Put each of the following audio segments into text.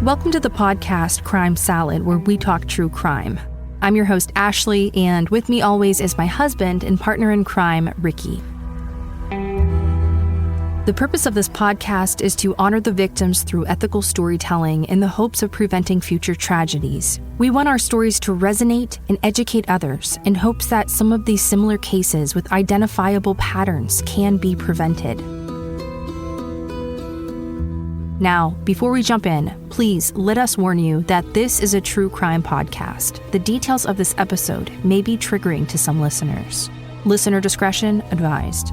Welcome to the podcast Crime Salad, where we talk true crime. I'm your host, Ashley, and with me always is my husband and partner in crime, Ricky. The purpose of this podcast is to honor the victims through ethical storytelling in the hopes of preventing future tragedies. We want our stories to resonate and educate others in hopes that some of these similar cases with identifiable patterns can be prevented. Now, before we jump in, please let us warn you that this is a true crime podcast. The details of this episode may be triggering to some listeners. Listener discretion advised.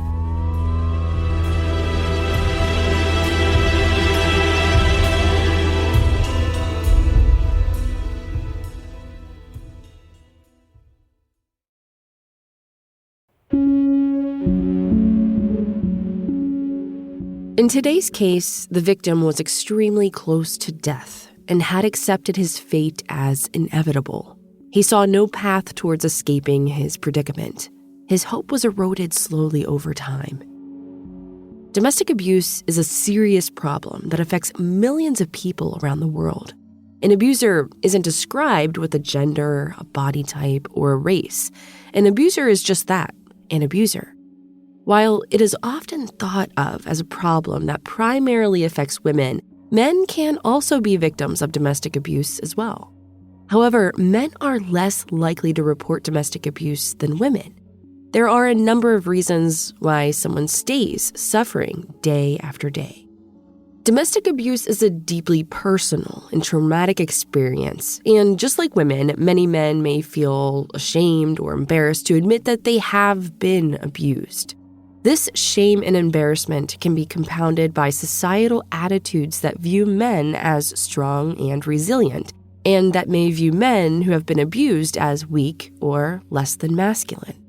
In today's case, the victim was extremely close to death and had accepted his fate as inevitable. He saw no path towards escaping his predicament. His hope was eroded slowly over time. Domestic abuse is a serious problem that affects millions of people around the world. An abuser isn't described with a gender, a body type, or a race. An abuser is just that, an abuser. While it is often thought of as a problem that primarily affects women, men can also be victims of domestic abuse as well. However, men are less likely to report domestic abuse than women. There are a number of reasons why someone stays suffering day after day. Domestic abuse is a deeply personal and traumatic experience, and just like women, many men may feel ashamed or embarrassed to admit that they have been abused. This shame and embarrassment can be compounded by societal attitudes that view men as strong and resilient, and that may view men who have been abused as weak or less than masculine.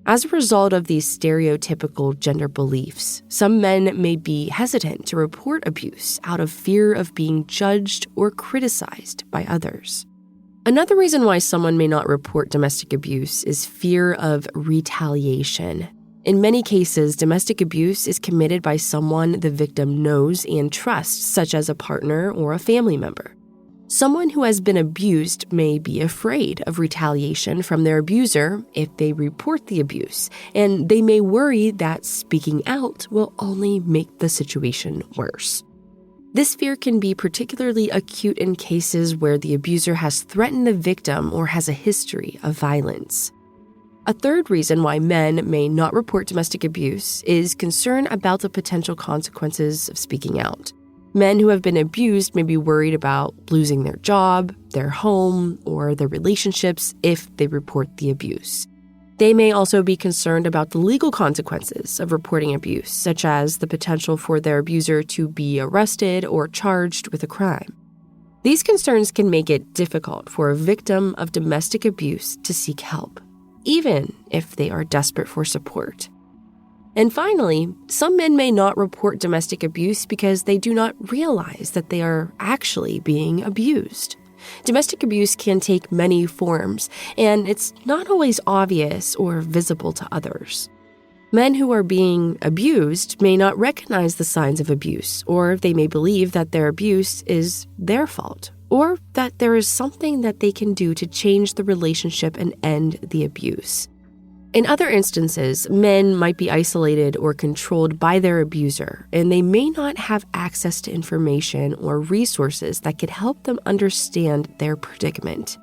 As a result of these stereotypical gender beliefs, some men may be hesitant to report abuse out of fear of being judged or criticized by others. Another reason why someone may not report domestic abuse is fear of retaliation. In many cases, domestic abuse is committed by someone the victim knows and trusts, such as a partner or a family member. Someone who has been abused may be afraid of retaliation from their abuser if they report the abuse, and they may worry that speaking out will only make the situation worse. This fear can be particularly acute in cases where the abuser has threatened the victim or has a history of violence. A third reason why men may not report domestic abuse is concern about the potential consequences of speaking out. Men who have been abused may be worried about losing their job, their home, or their relationships if they report the abuse. They may also be concerned about the legal consequences of reporting abuse, such as the potential for their abuser to be arrested or charged with a crime. These concerns can make it difficult for a victim of domestic abuse to seek help, even if they are desperate for support. And finally, some men may not report domestic abuse because they do not realize that they are actually being abused. Domestic abuse can take many forms, and it's not always obvious or visible to others. Men who are being abused may not recognize the signs of abuse, or they may believe that their abuse is their fault, or that there is something that they can do to change the relationship and end the abuse. In other instances, men might be isolated or controlled by their abuser, and they may not have access to information or resources that could help them understand their predicament.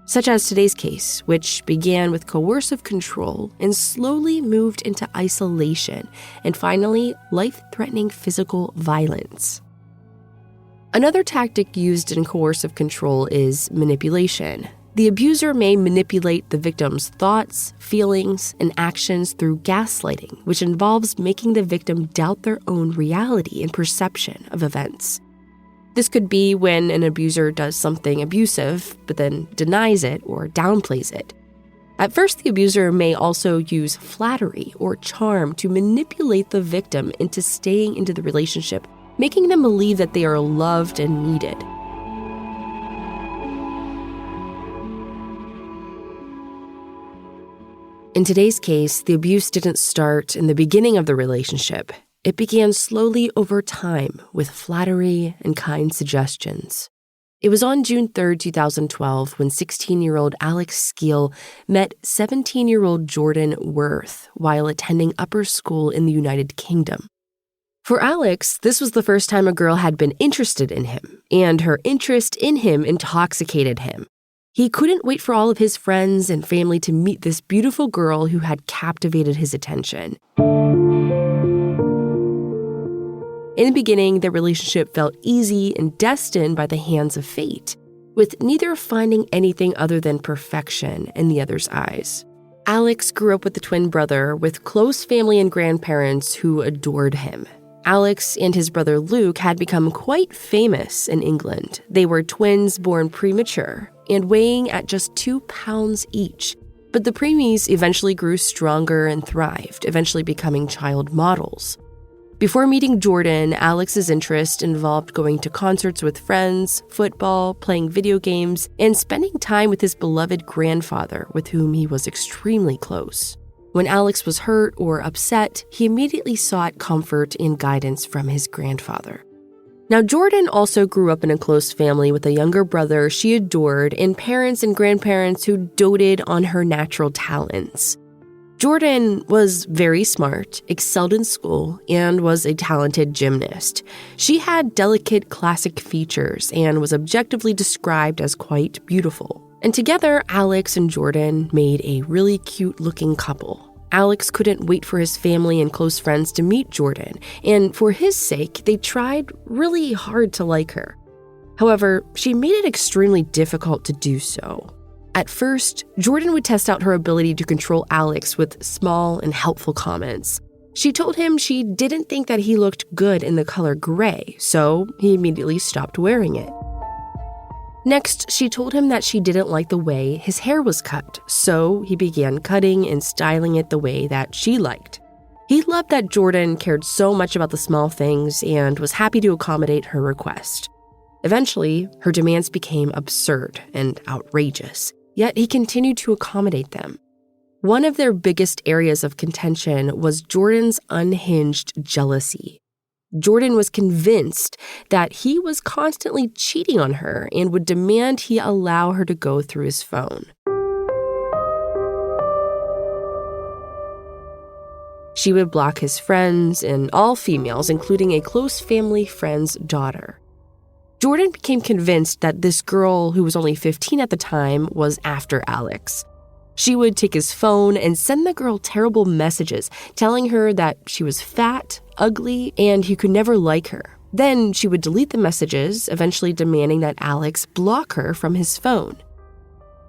Such as today's case, which began with coercive control and slowly moved into isolation, and finally, life-threatening physical violence. Another tactic used in coercive control is manipulation. The abuser may manipulate the victim's thoughts, feelings, and actions through gaslighting, which involves making the victim doubt their own reality and perception of events. This could be when an abuser does something abusive, but then denies it or downplays it. At first, the abuser may also use flattery or charm to manipulate the victim into staying into the relationship, making them believe that they are loved and needed. In today's case, the abuse didn't start in the beginning of the relationship. It began slowly over time with flattery and kind suggestions. It was on June 3, 2012, when 16-year-old Alex Skeel met 17-year-old Jordan Worth while attending upper school in the United Kingdom. For Alex, this was the first time a girl had been interested in him, and her interest in him intoxicated him. He couldn't wait for all of his friends and family to meet this beautiful girl who had captivated his attention. In the beginning, their relationship felt easy and destined by the hands of fate, with neither finding anything other than perfection in the other's eyes. Alex grew up with a twin brother with close family and grandparents who adored him. Alex and his brother Luke had become quite famous in England. They were twins born premature and weighing at just 2 pounds each. But the preemies eventually grew stronger and thrived, eventually becoming child models. Before meeting Jordan, Alex's interest involved going to concerts with friends, football, playing video games, and spending time with his beloved grandfather, with whom he was extremely close. When Alex was hurt or upset, he immediately sought comfort and guidance from his grandfather. Now, Jordan also grew up in a close family with a younger brother she adored and parents and grandparents who doted on her natural talents. Jordan was very smart, excelled in school, and was a talented gymnast. She had delicate classic features and was objectively described as quite beautiful. And together, Alex and Jordan made a really cute-looking couple. Alex couldn't wait for his family and close friends to meet Jordan, and for his sake, they tried really hard to like her. However, she made it extremely difficult to do so. At first, Jordan would test out her ability to control Alex with small and helpful comments. She told him she didn't think that he looked good in the color gray, so he immediately stopped wearing it. Next, she told him that she didn't like the way his hair was cut, so he began cutting and styling it the way that she liked. He loved that Jordan cared so much about the small things and was happy to accommodate her request. Eventually, her demands became absurd and outrageous, yet he continued to accommodate them. One of their biggest areas of contention was Jordan's unhinged jealousy. Jordan was convinced that he was constantly cheating on her and would demand he allow her to go through his phone. She would block his friends and all females, including a close family friend's daughter. Jordan became convinced that this girl, who was only 15 at the time, was after Alex. She would take his phone and send the girl terrible messages, telling her that she was fat, ugly, and he could never like her. Then she would delete the messages, eventually demanding that Alex block her from his phone.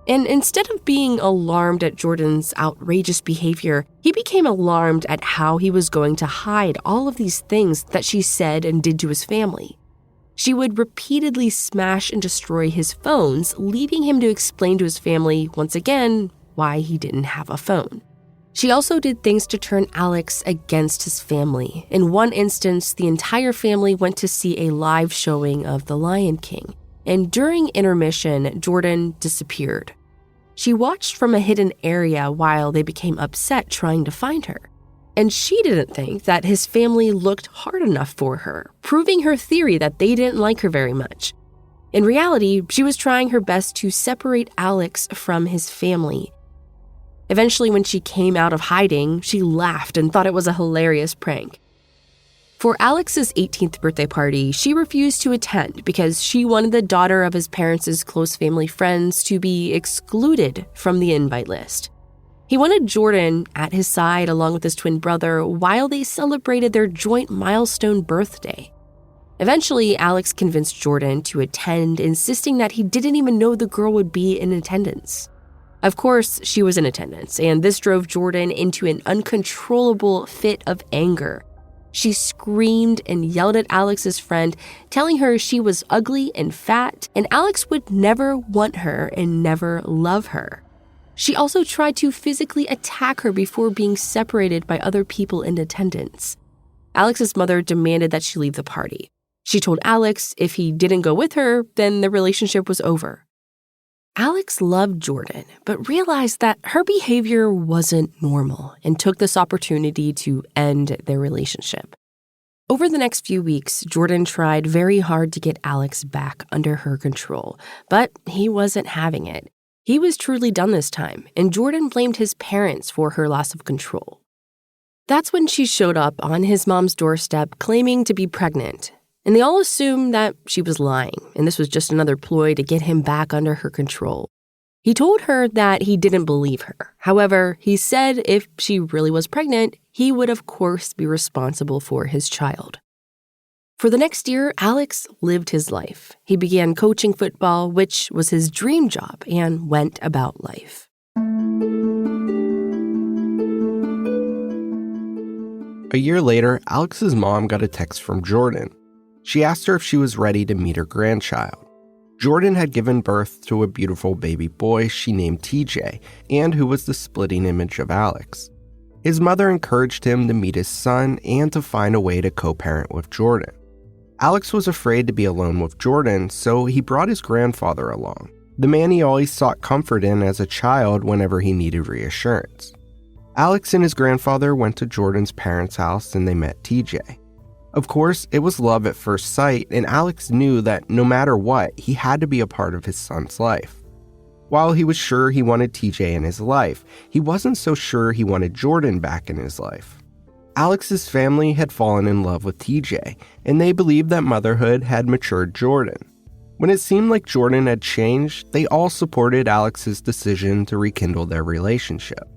And instead of being alarmed at Jordan's outrageous behavior, he became alarmed at how he was going to hide all of these things that she said and did to his family. She would repeatedly smash and destroy his phones, leading him to explain to his family, once again, why he didn't have a phone. She also did things to turn Alex against his family. In one instance, the entire family went to see a live showing of The Lion King, and during intermission, Jordan disappeared. She watched from a hidden area while they became upset trying to find her. And she didn't think that his family looked hard enough for her, proving her theory that they didn't like her very much. In reality, she was trying her best to separate Alex from his family. Eventually, when she came out of hiding, she laughed and thought it was a hilarious prank. For Alex's 18th birthday party, she refused to attend because she wanted the daughter of his parents' close family friends to be excluded from the invite list. He wanted Jordan at his side along with his twin brother while they celebrated their joint milestone birthday. Eventually, Alex convinced Jordan to attend, insisting that he didn't even know the girl would be in attendance. Of course, she was in attendance, and this drove Jordan into an uncontrollable fit of anger. She screamed and yelled at Alex's friend, telling her she was ugly and fat, and Alex would never want her and never love her. She also tried to physically attack her before being separated by other people in attendance. Alex's mother demanded that she leave the party. She told Alex if he didn't go with her, then the relationship was over. Alex loved Jordan, but realized that her behavior wasn't normal and took this opportunity to end their relationship. Over the next few weeks, Jordan tried very hard to get Alex back under her control, but he wasn't having it. He was truly done this time, and Jordan blamed his parents for her loss of control. That's when she showed up on his mom's doorstep claiming to be pregnant, and they all assumed that she was lying, and this was just another ploy to get him back under her control. He told her that he didn't believe her. However, he said if she really was pregnant, he would of course be responsible for his child. For the next year, Alex lived his life. He began coaching football, which was his dream job, and went about life. A year later, Alex's mom got a text from Jordan. She asked her if she was ready to meet her grandchild. Jordan had given birth to a beautiful baby boy she named TJ, and who was the splitting image of Alex. His mother encouraged him to meet his son and to find a way to co-parent with Jordan. Alex was afraid to be alone with Jordan, so he brought his grandfather along, the man he always sought comfort in as a child whenever he needed reassurance. Alex and his grandfather went to Jordan's parents' house and they met TJ. Of course, it was love at first sight, and Alex knew that no matter what, he had to be a part of his son's life. While he was sure he wanted TJ in his life, he wasn't so sure he wanted Jordan back in his life. Alex's family had fallen in love with TJ, and they believed that motherhood had matured Jordan. When it seemed like Jordan had changed, they all supported Alex's decision to rekindle their relationship.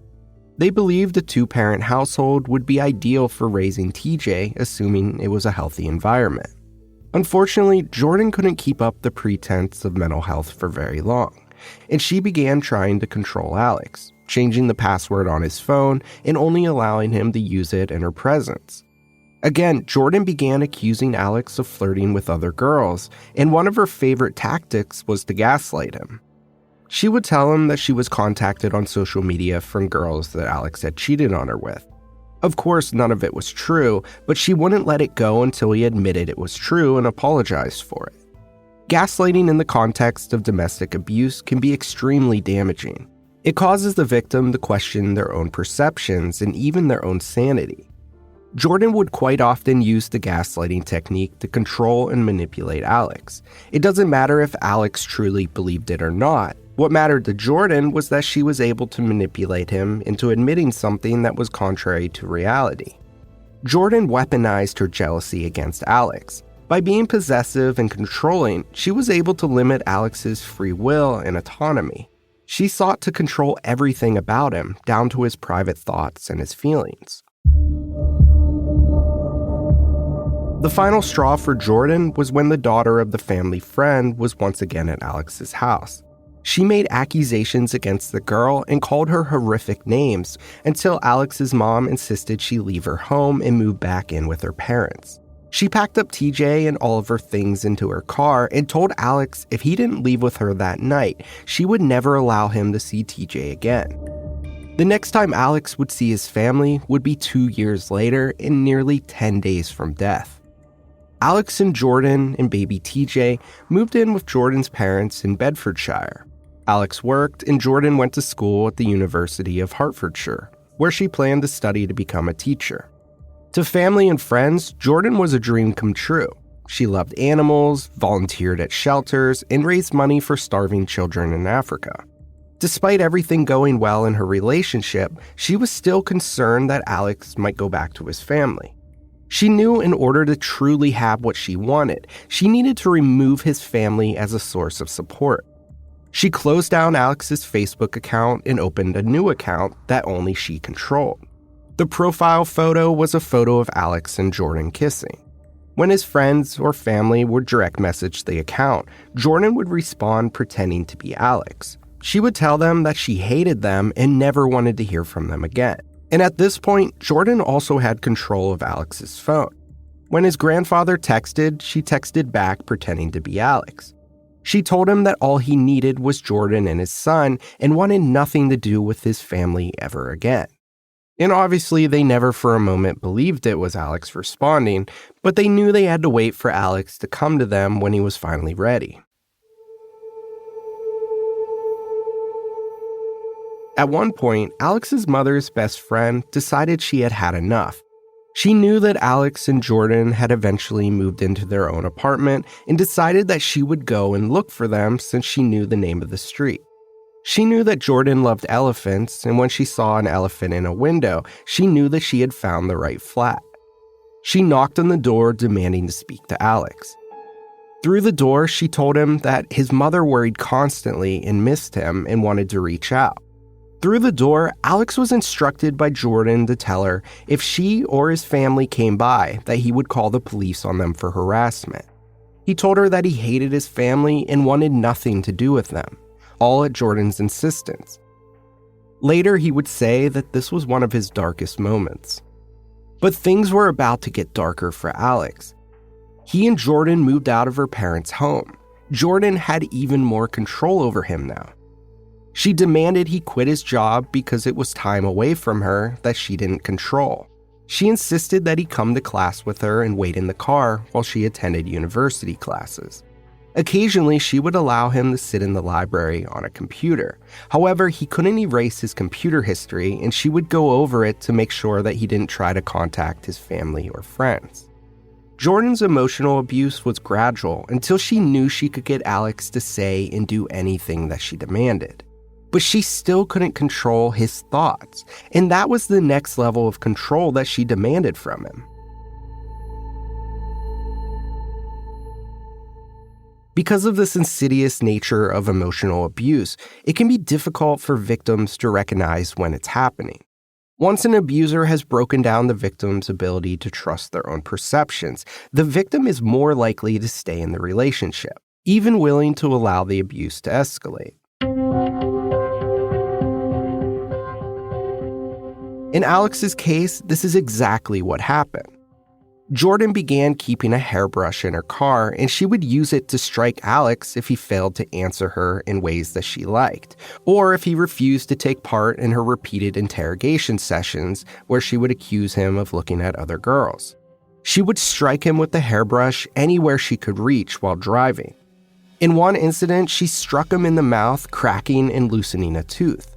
They believed a two-parent household would be ideal for raising TJ, assuming it was a healthy environment. Unfortunately, Jordan couldn't keep up the pretense of mental health for very long, and she began trying to control Alex, changing the password on his phone and only allowing him to use it in her presence. Again, Jordan began accusing Alex of flirting with other girls, and one of her favorite tactics was to gaslight him. She would tell him that she was contacted on social media from girls that Alex had cheated on her with. Of course, none of it was true, but she wouldn't let it go until he admitted it was true and apologized for it. Gaslighting in the context of domestic abuse can be extremely damaging. It causes the victim to question their own perceptions and even their own sanity. Jordan would quite often use the gaslighting technique to control and manipulate Alex. It doesn't matter if Alex truly believed it or not. What mattered to Jordan was that she was able to manipulate him into admitting something that was contrary to reality. Jordan weaponized her jealousy against Alex. By being possessive and controlling, she was able to limit Alex's free will and autonomy. She sought to control everything about him, down to his private thoughts and his feelings. The final straw for Jordan was when the daughter of the family friend was once again at Alex's house. She made accusations against the girl and called her horrific names until Alex's mom insisted she leave her home and move back in with her parents. She packed up TJ and all of her things into her car and told Alex if he didn't leave with her that night, she would never allow him to see TJ again. The next time Alex would see his family would be 2 years later and nearly 10 days from death. Alex and Jordan and baby TJ moved in with Jordan's parents in Bedfordshire. Alex worked and Jordan went to school at the University of Hertfordshire, where she planned to study to become a teacher. To family and friends, Jordan was a dream come true. She loved animals, volunteered at shelters, and raised money for starving children in Africa. Despite everything going well in her relationship, she was still concerned that Alex might go back to his family. She knew in order to truly have what she wanted, she needed to remove his family as a source of support. She closed down Alex's Facebook account and opened a new account that only she controlled. The profile photo was a photo of Alex and Jordan kissing. When his friends or family would direct message the account, Jordan would respond pretending to be Alex. She would tell them that she hated them and never wanted to hear from them again. And at this point, Jordan also had control of Alex's phone. When his grandfather texted, she texted back pretending to be Alex. She told him that all he needed was Jordan and his son and wanted nothing to do with his family ever again. And obviously, they never for a moment believed it was Alex responding, but they knew they had to wait for Alex to come to them when he was finally ready. At one point, Alex's mother's best friend decided she had had enough. She knew that Alex and Jordan had eventually moved into their own apartment and decided that she would go and look for them since she knew the name of the street. She knew that Jordan loved elephants, and when she saw an elephant in a window, she knew that she had found the right flat. She knocked on the door demanding to speak to Alex. Through the door, she told him that his mother worried constantly and missed him and wanted to reach out. Through the door, Alex was instructed by Jordan to tell her if she or his family came by, that he would call the police on them for harassment. He told her that he hated his family and wanted nothing to do with them, all at Jordan's insistence. Later, he would say that this was one of his darkest moments. But things were about to get darker for Alex. He and Jordan moved out of her parents' home. Jordan had even more control over him now. She demanded he quit his job because it was time away from her that she didn't control. She insisted that he come to class with her and wait in the car while she attended university classes. Occasionally, she would allow him to sit in the library on a computer. However, he couldn't erase his computer history, and she would go over it to make sure that he didn't try to contact his family or friends. Jordan's emotional abuse was gradual until she knew she could get Alex to say and do anything that she demanded. But she still couldn't control his thoughts, and that was the next level of control that she demanded from him. Because of this insidious nature of emotional abuse, it can be difficult for victims to recognize when it's happening. Once an abuser has broken down the victim's ability to trust their own perceptions, the victim is more likely to stay in the relationship, even willing to allow the abuse to escalate. In Alex's case, this is exactly what happened. Jordan began keeping a hairbrush in her car, and she would use it to strike Alex if he failed to answer her in ways that she liked, or if he refused to take part in her repeated interrogation sessions where she would accuse him of looking at other girls. She would strike him with the hairbrush anywhere she could reach while driving. In one incident, she struck him in the mouth, cracking and loosening a tooth.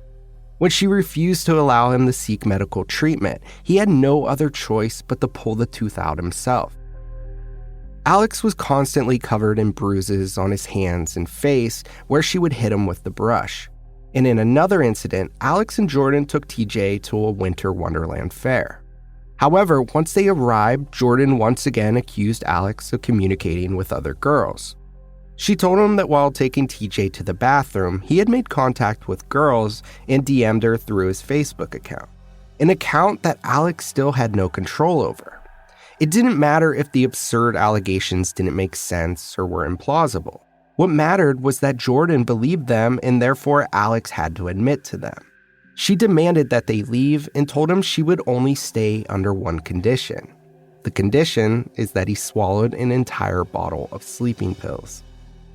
When she refused to allow him to seek medical treatment, he had no other choice but to pull the tooth out himself. Alex was constantly covered in bruises on his hands and face where she would hit him with the brush. And in another incident, Alex and Jordan took TJ to a winter wonderland fair. However, once they arrived, Jordan once again accused Alex of communicating with other girls. She told him that while taking TJ to the bathroom, he had made contact with girls and DM'd her through his Facebook account, an account that Alex still had no control over. It didn't matter if the absurd allegations didn't make sense or were implausible. What mattered was that Jordan believed them, and therefore Alex had to admit to them. She demanded that they leave and told him she would only stay under one condition. The condition is that he swallowed an entire bottle of sleeping pills.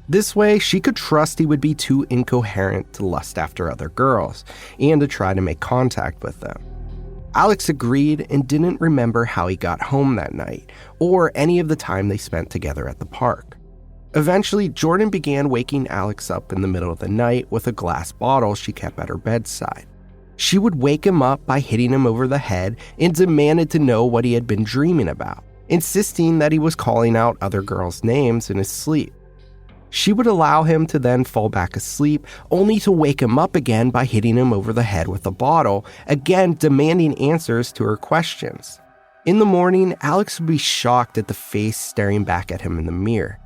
This way, she could trust he would be too incoherent to lust after other girls and to try to make contact with them. Alex agreed and didn't remember how he got home that night or any of the time they spent together at the park. Eventually, Jordan began waking Alex up in the middle of the night with a glass bottle she kept at her bedside. She would wake him up by hitting him over the head and demanded to know what he had been dreaming about, insisting that he was calling out other girls' names in his sleep. She would allow him to then fall back asleep, only to wake him up again by hitting him over the head with a bottle, again demanding answers to her questions. In the morning, Alex would be shocked at the face staring back at him in the mirror.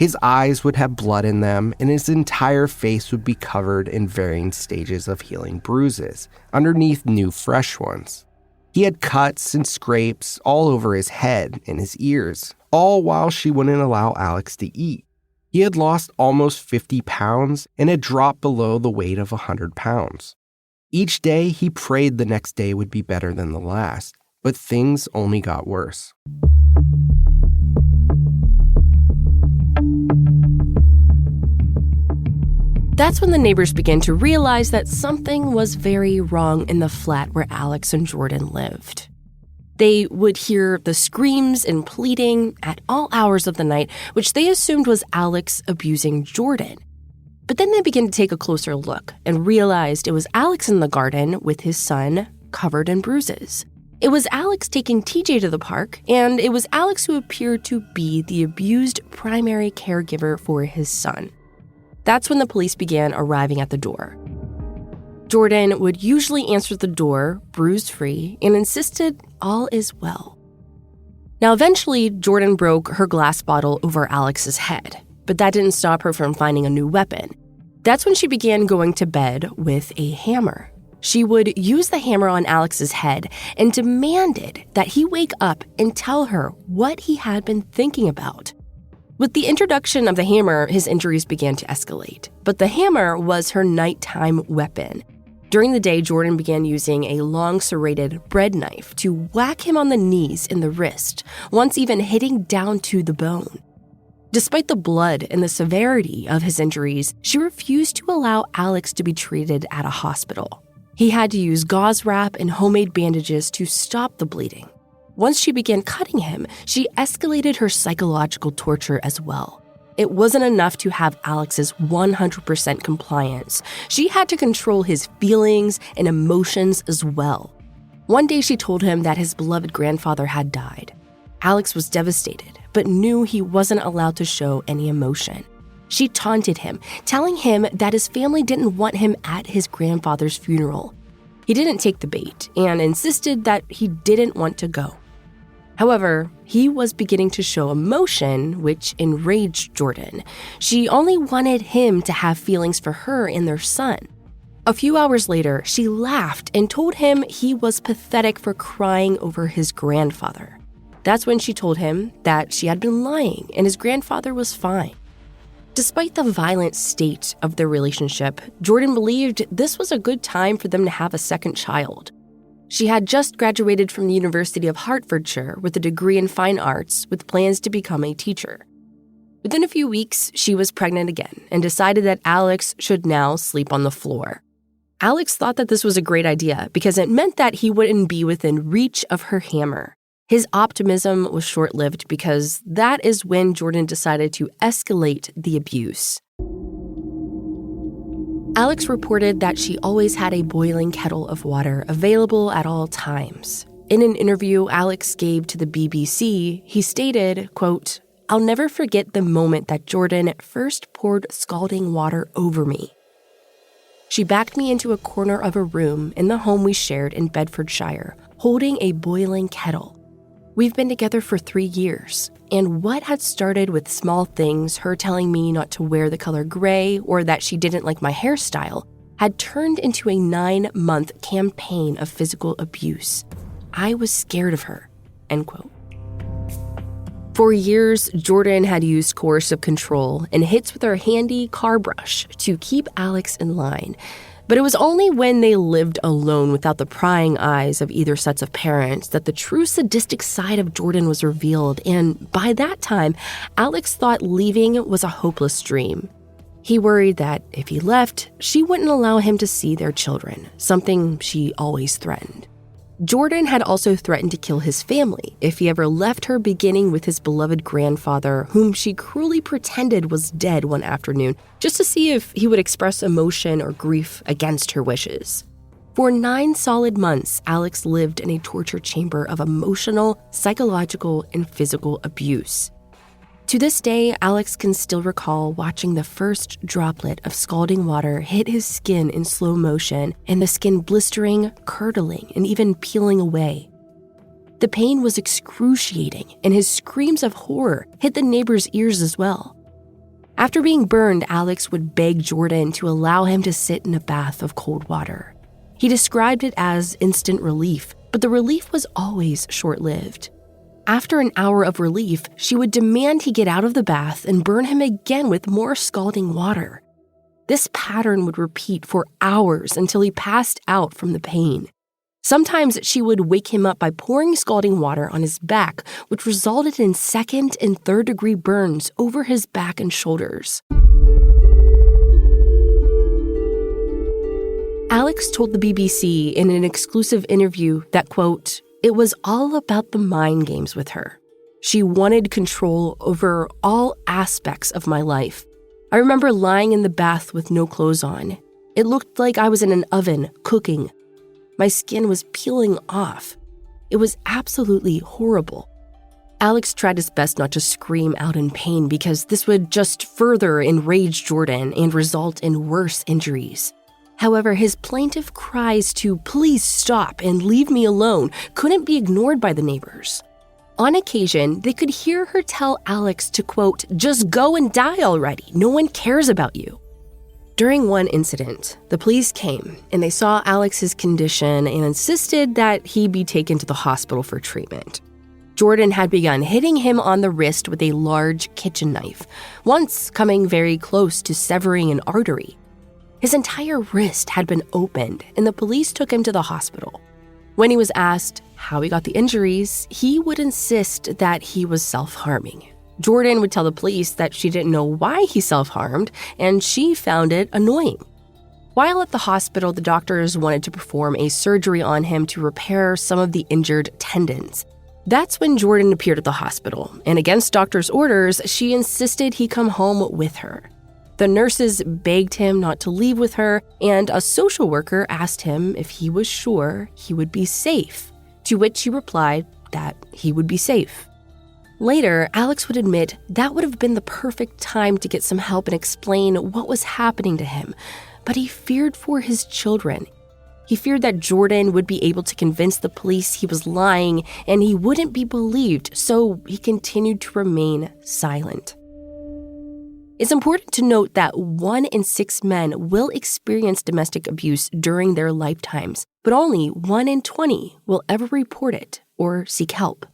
His eyes would have blood in them, and his entire face would be covered in varying stages of healing bruises, underneath new fresh ones. He had cuts and scrapes all over his head and his ears, all while she wouldn't allow Alex to eat. He had lost almost 50 pounds and had dropped below the weight of 100 pounds. Each day, he prayed the next day would be better than the last, but things only got worse. That's when the neighbors began to realize that something was very wrong in the flat where Alex and Jordan lived. They would hear the screams and pleading at all hours of the night, which they assumed was Alex abusing Jordan. But then they began to take a closer look and realized it was Alex in the garden with his son covered in bruises. It was Alex taking TJ to the park, and it was Alex who appeared to be the abused primary caregiver for his son. That's when the police began arriving at the door. Jordan would usually answer the door, bruise-free, and insisted all is well. Now, eventually, Jordan broke her glass bottle over Alex's head, but that didn't stop her from finding a new weapon. That's when she began going to bed with a hammer. She would use the hammer on Alex's head and demanded that he wake up and tell her what he had been thinking about. With the introduction of the hammer, his injuries began to escalate, but the hammer was her nighttime weapon. During the day, Jordan began using a long serrated bread knife to whack him on the knees and the wrist, once even hitting down to the bone. Despite the blood and the severity of his injuries, she refused to allow Alex to be treated at a hospital. He had to use gauze wrap and homemade bandages to stop the bleeding. Once she began cutting him, she escalated her psychological torture as well. It wasn't enough to have Alex's 100% compliance. She had to control his feelings and emotions as well. One day she told him that his beloved grandfather had died. Alex was devastated, but knew he wasn't allowed to show any emotion. She taunted him, telling him that his family didn't want him at his grandfather's funeral. He didn't take the bait and insisted that he didn't want to go. However, he was beginning to show emotion, which enraged Jordan. She only wanted him to have feelings for her and their son. A few hours later, she laughed and told him he was pathetic for crying over his grandfather. That's when she told him that she had been lying and his grandfather was fine. Despite the violent state of their relationship, Jordan believed this was a good time for them to have a second child. She had just graduated from the University of Hertfordshire with a degree in fine arts with plans to become a teacher. Within a few weeks, she was pregnant again and decided that Alex should now sleep on the floor. Alex thought that this was a great idea because it meant that he wouldn't be within reach of her hammer. His optimism was short-lived because that is when Jordan decided to escalate the abuse. Alex reported that she always had a boiling kettle of water available at all times. In an interview Alex gave to the BBC, he stated, quote, "I'll never forget the moment that Jordan first poured scalding water over me. She backed me into a corner of a room in the home we shared in Bedfordshire, holding a boiling kettle. We've been together for 3 years, and what had started with small things, her telling me not to wear the color gray or that she didn't like my hairstyle, had turned into a 9-month campaign of physical abuse. I was scared of her," end quote. For years, Jordan had used coercive control and hits with her handy car brush to keep Alex in line. But it was only when they lived alone without the prying eyes of either sets of parents that the true sadistic side of Jordan was revealed, and by that time, Alex thought leaving was a hopeless dream. He worried that if he left, she wouldn't allow him to see their children, something she always threatened. Jordan had also threatened to kill his family if he ever left her, beginning with his beloved grandfather, whom she cruelly pretended was dead one afternoon, just to see if he would express emotion or grief against her wishes. For 9 solid months, Alex lived in a torture chamber of emotional, psychological, and physical abuse. To this day, Alex can still recall watching the first droplet of scalding water hit his skin in slow motion, and the skin blistering, curdling, and even peeling away. The pain was excruciating, and his screams of horror hit the neighbors' ears as well. After being burned, Alex would beg Jordan to allow him to sit in a bath of cold water. He described it as instant relief, but the relief was always short-lived. After an hour of relief, she would demand he get out of the bath and burn him again with more scalding water. This pattern would repeat for hours until he passed out from the pain. Sometimes she would wake him up by pouring scalding water on his back, which resulted in 2nd and 3rd-degree burns over his back and shoulders. Alex told the BBC in an exclusive interview that, quote, "It was all about the mind games with her. She wanted control over all aspects of my life. I remember lying in the bath with no clothes on. It looked like I was in an oven, cooking. My skin was peeling off. It was absolutely horrible. Alex tried his best not to scream out in pain because this would just further enrage Jordan and result in worse injuries. However, his plaintive cries to please stop and leave me alone couldn't be ignored by the neighbors. On occasion, they could hear her tell Alex to, quote, just go and die already. No one cares about you. During one incident, the police came and they saw Alex's condition and insisted that he be taken to the hospital for treatment. Jordan had begun hitting him on the wrist with a large kitchen knife, once coming very close to severing an artery. His entire wrist had been opened, and the police took him to the hospital. When he was asked how he got the injuries, he would insist that he was self-harming. Jordan would tell the police that she didn't know why he self-harmed, and she found it annoying. While at the hospital, the doctors wanted to perform a surgery on him to repair some of the injured tendons. That's when Jordan appeared at the hospital, and against doctors' orders, she insisted he come home with her. The nurses begged him not to leave with her, and a social worker asked him if he was sure he would be safe, to which he replied that he would be safe. Later, Alex would admit that would have been the perfect time to get some help and explain what was happening to him, but he feared for his children. He feared that Jordan would be able to convince the police he was lying and he wouldn't be believed, so he continued to remain silent. It's important to note that 1 in 6 men will experience domestic abuse during their lifetimes, but only 1 in 20 will ever report it or seek help.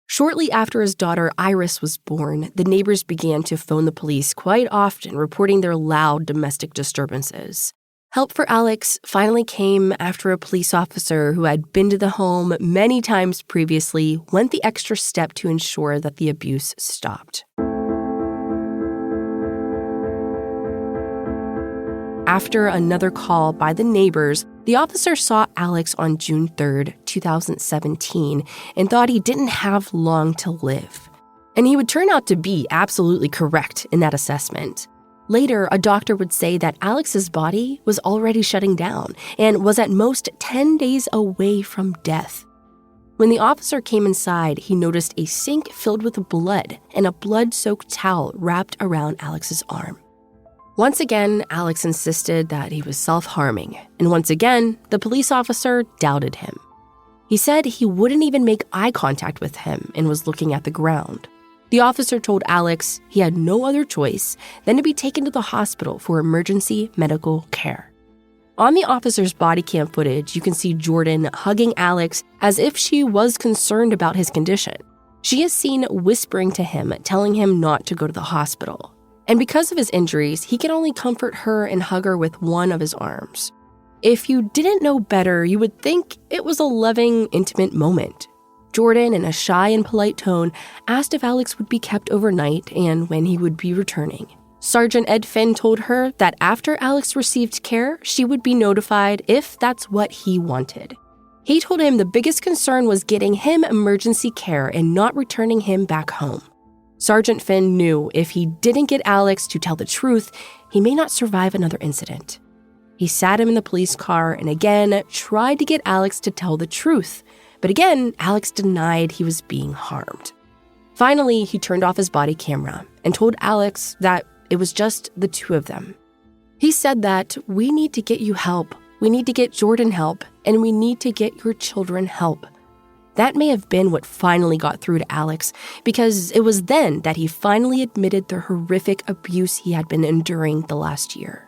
Shortly after his daughter Iris was born, the neighbors began to phone the police quite often, reporting their loud domestic disturbances. Help for Alex finally came after a police officer who had been to the home many times previously went the extra step to ensure that the abuse stopped. After another call by the neighbors, the officer saw Alex on June 3rd, 2017, and thought he didn't have long to live. And he would turn out to be absolutely correct in that assessment. Later, a doctor would say that Alex's body was already shutting down and was at most 10 days away from death. When the officer came inside, he noticed a sink filled with blood and a blood-soaked towel wrapped around Alex's arm. Once again, Alex insisted that he was self-harming, and once again, the police officer doubted him. He said he wouldn't even make eye contact with him and was looking at the ground. The officer told Alex he had no other choice than to be taken to the hospital for emergency medical care. On the officer's body cam footage, you can see Jordan hugging Alex as if she was concerned about his condition. She is seen whispering to him, telling him not to go to the hospital. And because of his injuries, he can only comfort her and hug her with one of his arms. If you didn't know better, you would think it was a loving, intimate moment. Jordan, in a shy and polite tone, asked if Alex would be kept overnight and when he would be returning. Sergeant Ed Finn told her that after Alex received care, she would be notified if that's what he wanted. He told him the biggest concern was getting him emergency care and not returning him back home. Sergeant Finn knew if he didn't get Alex to tell the truth, he may not survive another incident. He sat him in the police car and again tried to get Alex to tell the truth. But again, Alex denied he was being harmed. Finally, he turned off his body camera and told Alex that it was just the two of them. He said that, "We need to get you help. We need to get Jordan help, and we need to get your children help." That may have been what finally got through to Alex, because it was then that he finally admitted the horrific abuse he had been enduring the last year.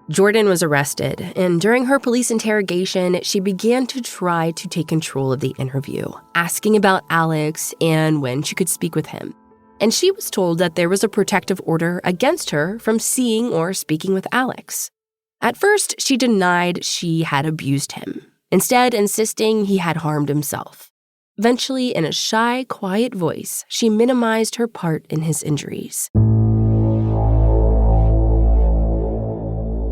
Jordan was arrested, and during her police interrogation, she began to try to take control of the interview, asking about Alex and when she could speak with him. And she was told that there was a protective order against her from seeing or speaking with Alex. At first, she denied she had abused him, instead insisting he had harmed himself. Eventually, in a shy, quiet voice, she minimized her part in his injuries.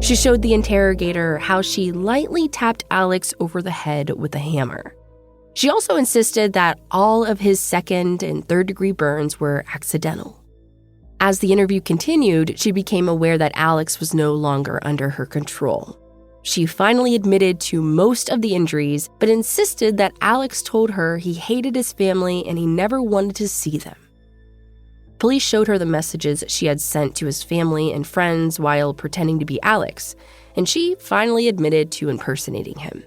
She showed the interrogator how she lightly tapped Alex over the head with a hammer. She also insisted that all of his second and third-degree burns were accidental. As the interview continued, she became aware that Alex was no longer under her control. She finally admitted to most of the injuries, but insisted that Alex told her he hated his family and he never wanted to see them. Police showed her the messages she had sent to his family and friends while pretending to be Alex, and she finally admitted to impersonating him.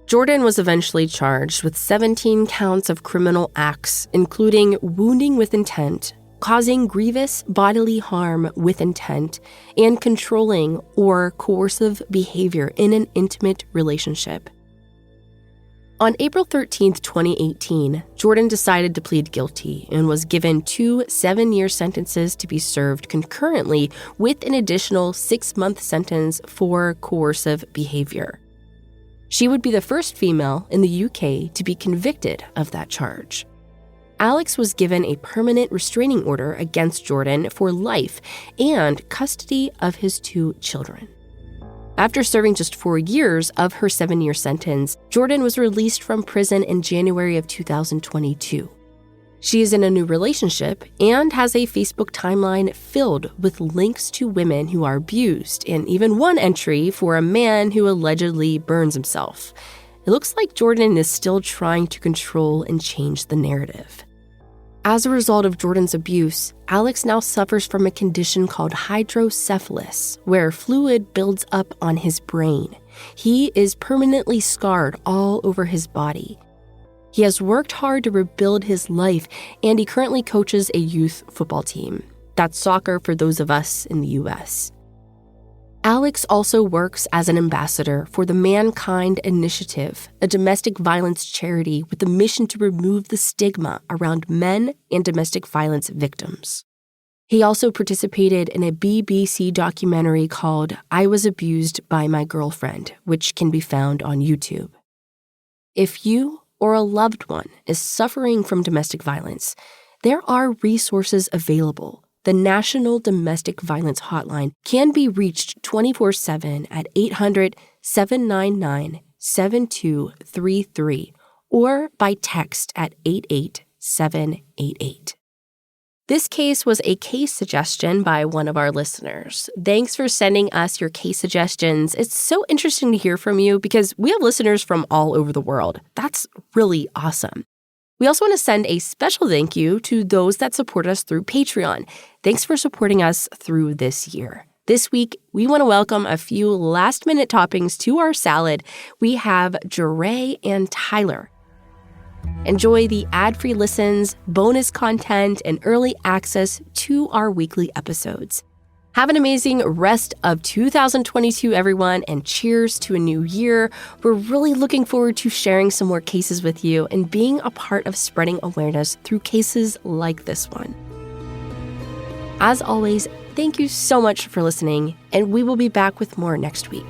Jordan was eventually charged with 17 counts of criminal acts, including wounding with intent, causing grievous bodily harm with intent, and controlling or coercive behavior in an intimate relationship. On April 13, 2018, Jordan decided to plead guilty and was given 2 7-year sentences to be served concurrently with an additional 6-month sentence for coercive behavior. She would be the first female in the UK to be convicted of that charge. Alex was given a permanent restraining order against Jordan for life and custody of his 2 children. After serving just 4 years of her 7-year sentence, Jordan was released from prison in January of 2022. She is in a new relationship and has a Facebook timeline filled with links to women who are abused, and even one entry for a man who allegedly burns himself. It looks like Jordan is still trying to control and change the narrative. As a result of Jordan's abuse, Alex now suffers from a condition called hydrocephalus, where fluid builds up on his brain. He is permanently scarred all over his body. He has worked hard to rebuild his life, and he currently coaches a youth football team. That's soccer for those of us in the U.S. Alex also works as an ambassador for the Mankind Initiative, a domestic violence charity with the mission to remove the stigma around men and domestic violence victims. He also participated in a BBC documentary called I Was Abused by My Girlfriend, which can be found on YouTube. If you or a loved one is suffering from domestic violence, there are resources available. The National Domestic Violence Hotline can be reached 24/7 at 800-799-7233 or by text at 88788. This case was a case suggestion by one of our listeners. Thanks for sending us your case suggestions. It's so interesting to hear from you because we have listeners from all over the world. That's really awesome. We also want to send a special thank you to those that support us through Patreon. Thanks for supporting us through this year. This week, we want to welcome a few last-minute toppings to our salad. We have Jeray and Tyler. Enjoy the ad-free listens, bonus content, and early access to our weekly episodes. Have an amazing rest of 2022, everyone, and cheers to a new year. We're really looking forward to sharing some more cases with you and being a part of spreading awareness through cases like this one. As always, thank you so much for listening, and we will be back with more next week.